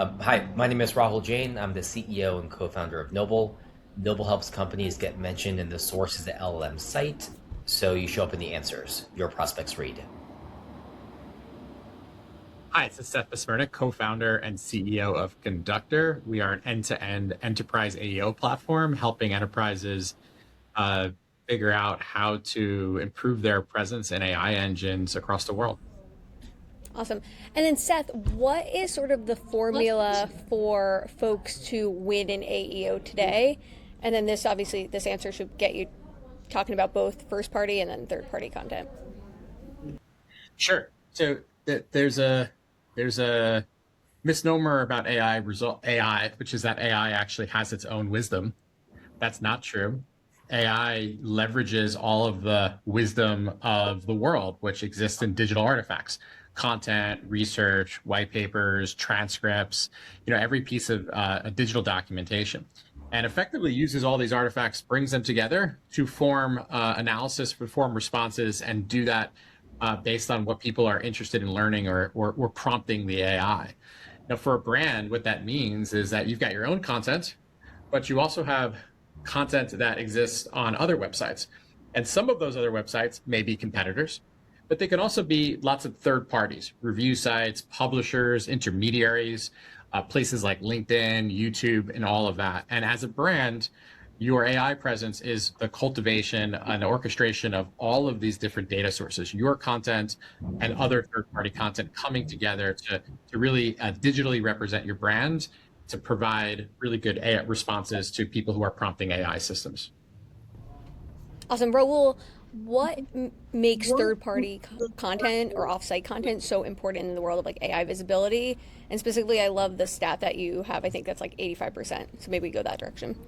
Hi, my name is Rahul Jain. I'm the CEO and co-founder of Noble. Noble helps companies get mentioned in the sources the LLM cite, so you show up in the answers your prospects read. Hi, this is Seth Besmertnik, co-founder and CEO of Conductor. We are an end-to-end enterprise AEO platform helping enterprises uh, figure out how to improve their presence in AI engines across the world. Awesome. And then Seth, what is sort of the formula for folks to win in AEO today? And then this answer should get you talking about both first party and then third party content. Sure. So there's a misnomer about AI, which is that AI actually has its own wisdom. That's not true. AI leverages all of the wisdom of the world, which exists in digital artifacts, content, research, white papers, transcripts, every piece of digital documentation, and effectively uses all these artifacts, brings them together to form analysis, perform responses, and do that based on what people are interested in learning or prompting the AI. Now, for a brand, what that means is that you've got your own content, but you also have content that exists on other websites. And some of those other websites may be competitors, but they can also be lots of third parties, review sites, publishers, intermediaries, places like LinkedIn, YouTube, and all of that. And as a brand, your AI presence is the cultivation and orchestration of all of these different data sources, your content and other third-party content coming together to really digitally represent your brand, to provide really good AI responses to people who are prompting AI systems. Awesome. Raul, makes third party content or offsite content so important in the world of like AI visibility? And specifically, I love the stat that you have. I think that's like 85%. So maybe we go that direction.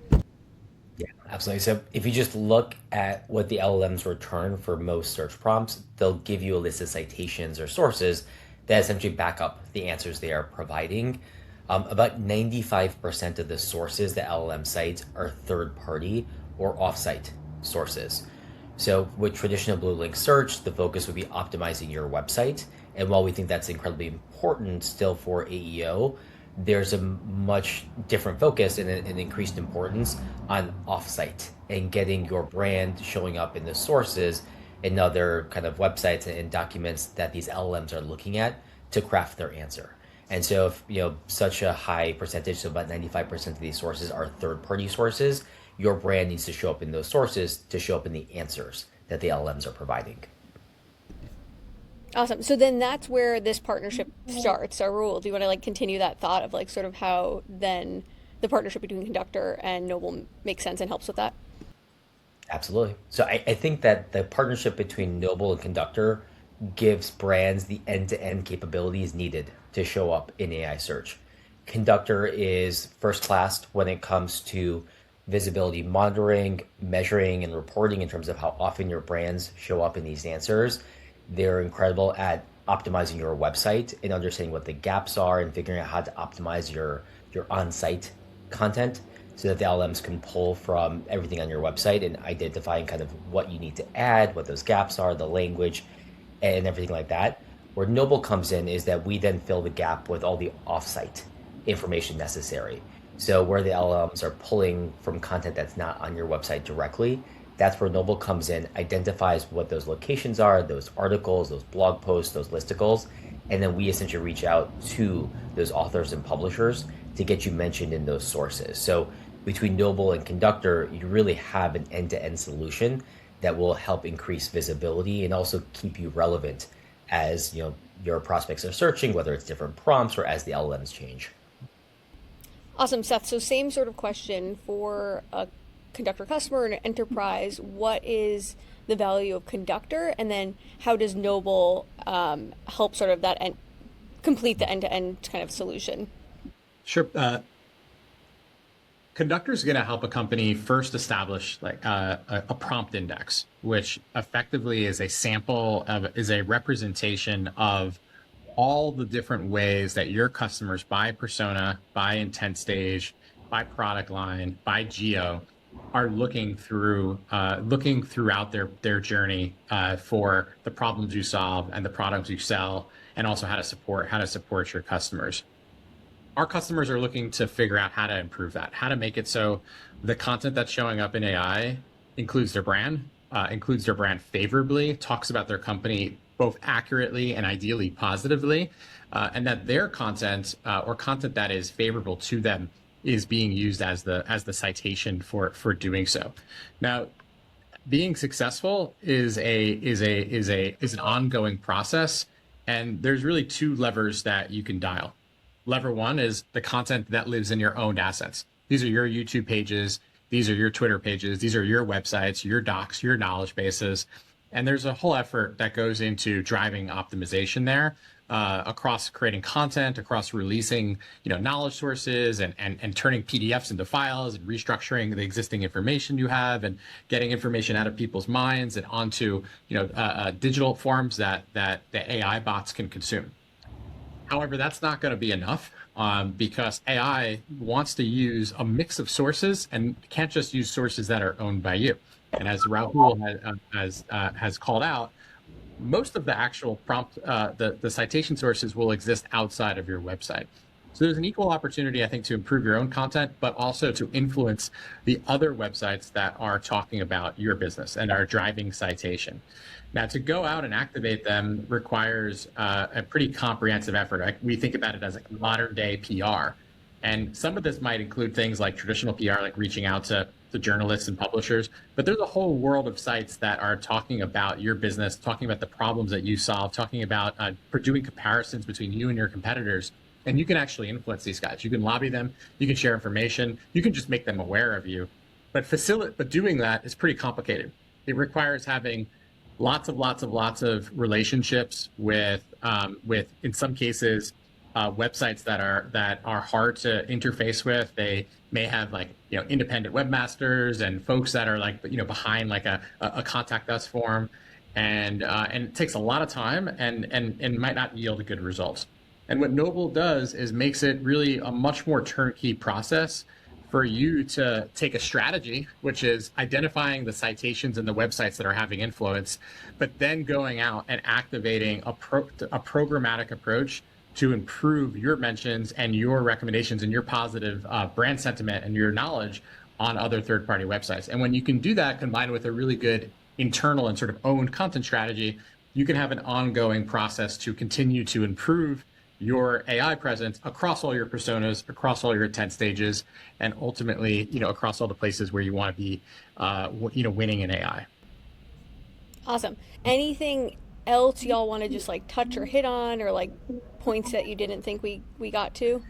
Yeah, absolutely. So if you just look at what the LLMs return for most search prompts, they'll give you a list of citations or sources that essentially back up the answers they are providing. About 95% of the sources the LLM cites are third party or offsite sources. So with traditional blue link search, the focus would be optimizing your website. And while we think that's incredibly important still for AEO, there's a much different focus and an increased importance on offsite and getting your brand showing up in the sources and other kind of websites and documents that these LLMs are looking at to craft their answer. And so if such a high percentage, so about 95% of these sources are third-party sources, your brand needs to show up in those sources to show up in the answers that the LLMs are providing. Awesome. So then that's where this partnership starts. So, Raul, do you want to like continue that thought of like sort of how then the partnership between Conductor and Noble makes sense and helps with that? Absolutely. So I think that the partnership between Noble and Conductor gives brands the end-to-end capabilities needed to show up in AI search. Conductor is first class when it comes to visibility monitoring, measuring, and reporting in terms of how often your brands show up in these answers. They're incredible at optimizing your website and understanding what the gaps are and figuring out how to optimize your on-site content so that the LMs can pull from everything on your website and identifying kind of what you need to add, what those gaps are, the language, and everything like that. Where Noble comes in is that we then fill the gap with all the offsite information necessary. So where the LLMs are pulling from content that's not on your website directly, that's where Noble comes in, identifies what those locations are, those articles, those blog posts, those listicles, and then we essentially reach out to those authors and publishers to get you mentioned in those sources. So between Noble and Conductor, you really have an end-to-end solution that will help increase visibility and also keep you relevant as your prospects are searching, whether it's different prompts or as the LLMs change. Awesome, Seth. So same sort of question for a Conductor customer and an enterprise. What is the value of Conductor, and then how does Noble help sort of complete the end-to-end kind of solution? Sure. Conductor is going to help a company first establish like a prompt index, which effectively is a representation of all the different ways that your customers by persona, by intent stage, by product line, by geo are looking throughout their journey for the problems you solve and the products you sell, and also how to support your customers. our customers are looking to figure out how to improve that, how to make it so the content that's showing up in AI includes their brand favorably, talks about their company both accurately and ideally positively, and that their content or content that is favorable to them is being used as the citation for doing so. Now, being successful is an ongoing process, and there's really two levers that you can dial. Lever one is the content that lives in your owned assets. These are your YouTube pages, these are your Twitter pages, these are your websites, your docs, your knowledge bases. And there's a whole effort that goes into driving optimization there, across creating content, across releasing, knowledge sources and turning PDFs into files and restructuring the existing information you have and getting information out of people's minds and onto, digital forms that the AI bots can consume. However, that's not going to be enough, because AI wants to use a mix of sources and can't just use sources that are owned by you. And as Rahul has called out, most of the actual prompt, the citation sources will exist outside of your website. So there's an equal opportunity, I think, to improve your own content, but also to influence the other websites that are talking about your business and are driving citation. Now, to go out and activate them requires a pretty comprehensive effort. We think about it as like modern day PR. And some of this might include things like traditional PR, like reaching out to journalists and publishers, but there's a whole world of sites that are talking about your business, talking about the problems that you solve, talking about doing comparisons between you and your competitors. And you can actually influence these guys. You can lobby them, you can share information, you can just make them aware of you. But doing that is pretty complicated. It requires having lots of relationships with in some cases, websites that are hard to interface with. They may have independent webmasters and folks that are behind a contact us form, and it takes a lot of time and might not yield good results. And what Noble does is makes it really a much more turnkey process for you to take a strategy, which is identifying the citations and the websites that are having influence, but then going out and activating a programmatic approach to improve your mentions and your recommendations and your positive brand sentiment and your knowledge on other third-party websites. And when you can do that combined with a really good internal and sort of owned content strategy, you can have an ongoing process to continue to improve your AI presence across all your personas, across all your intent stages, and ultimately, across all the places where you want to be, winning in AI. Awesome. Anything else y'all want to just touch or hit on, or points that you didn't think we got to?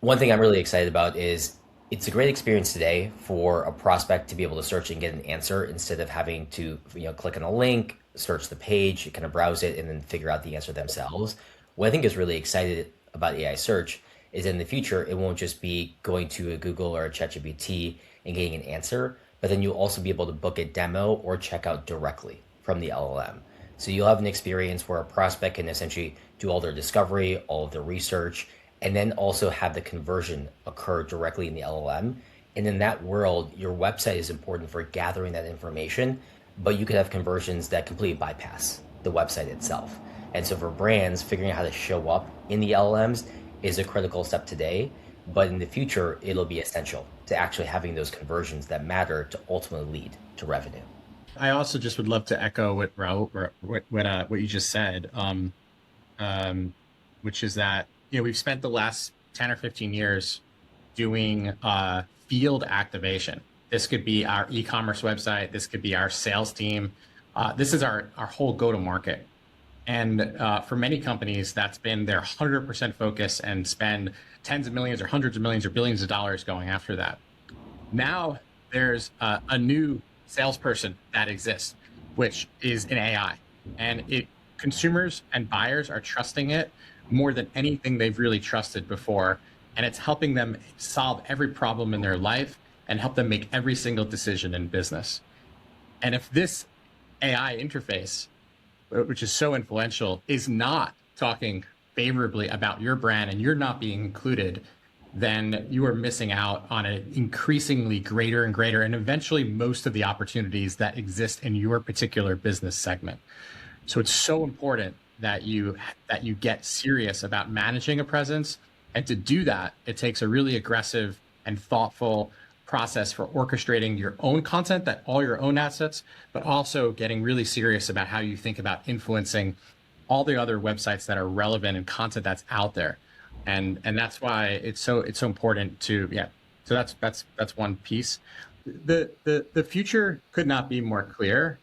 One thing I'm really excited about is it's a great experience today for a prospect to be able to search and get an answer instead of having to click on a link, search the page, kind of browse it, and then figure out the answer themselves. What I think is really excited about AI search is in the future, it won't just be going to a Google or a ChatGPT and getting an answer, but then you'll also be able to book a demo or check out directly from the LLM. So you'll have an experience where a prospect can essentially do all their discovery, all of their research, and then also have the conversion occur directly in the LLM. And in that world, your website is important for gathering that information, but you could have conversions that completely bypass the website itself. And so for brands, figuring out how to show up in the LLMs is a critical step today, but in the future, it'll be essential to actually having those conversions that matter to ultimately lead to revenue. I also just would love to echo what Rahul, what you just said, which is that we've spent the last 10 or 15 years doing field activation. This could be our e-commerce website. This could be our sales team. This is our whole go-to-market. And for many companies, that's been their 100% focus and spend tens of millions or hundreds of millions or billions of dollars going after that. Now there's a new salesperson that exists, which is an AI. And consumers and buyers are trusting it more than anything they've really trusted before. And it's helping them solve every problem in their life and help them make every single decision in business. And if this AI interface, which is so influential, is not talking favorably about your brand and you're not being included, then you are missing out on an increasingly greater and greater, and eventually most of the opportunities that exist in your particular business segment. So it's so important that you get serious about managing a presence And to do that, it takes a really aggressive and thoughtful process for orchestrating your own content, that all your own assets, but also getting really serious about how you think about influencing all the other websites that are relevant and content that's out there. And that's why it's so important to, yeah. So that's one piece. The future could not be more clear.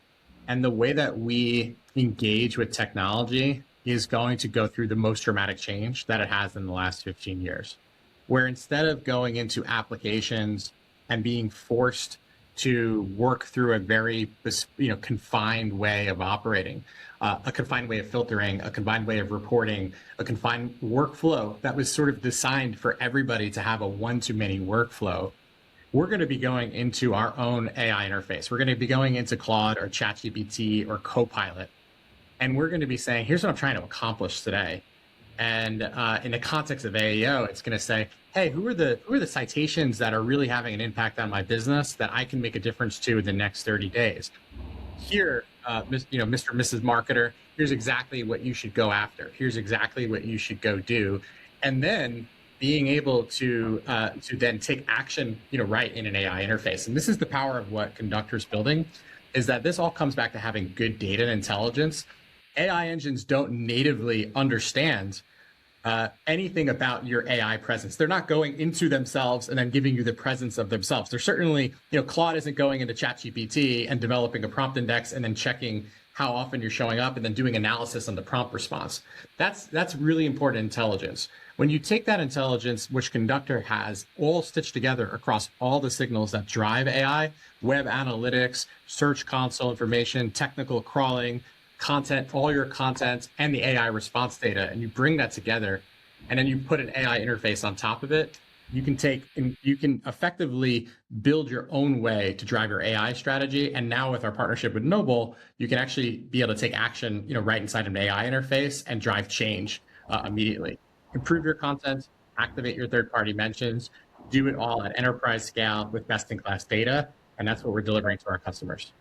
And the way that we engage with technology is going to go through the most dramatic change that it has in the last 15 years, where instead of going into applications and being forced to work through a very confined way of operating, a confined way of filtering, a confined way of reporting, a confined workflow that was sort of designed for everybody to have a one-to-many workflow, we're going to be going into our own AI interface. We're going to be going into Claude or ChatGPT or Copilot, and we're going to be saying, here's what I'm trying to accomplish today. And in the context of AEO, it's going to say, hey, who are the citations that are really having an impact on my business that I can make a difference to in the next 30 days? Here, Mr. and Mrs. Marketer, here's exactly what you should go after. Here's exactly what you should go do. And then being able to then take action, right in an AI interface. And this is the power of what Conductor's building, is that this all comes back to having good data and intelligence. AI engines don't natively understand anything about your AI presence. They're not going into themselves and then giving you the presence of themselves. They're certainly, Claude isn't going into ChatGPT and developing a prompt index and then checking how often you're showing up and then doing analysis on the prompt response. That's really important intelligence. When you take that intelligence, which Conductor has all stitched together across all the signals that drive AI, web analytics, search console information, technical crawling, content, all your content, and the AI response data, and you bring that together, and then you put an AI interface on top of it, you can effectively build your own way to drive your AI strategy. And now with our partnership with Noble, you can actually be able to take action, right inside an AI interface and drive change immediately. Improve your content, activate your third-party mentions, do it all at enterprise scale with best-in-class data, and that's what we're delivering to our customers.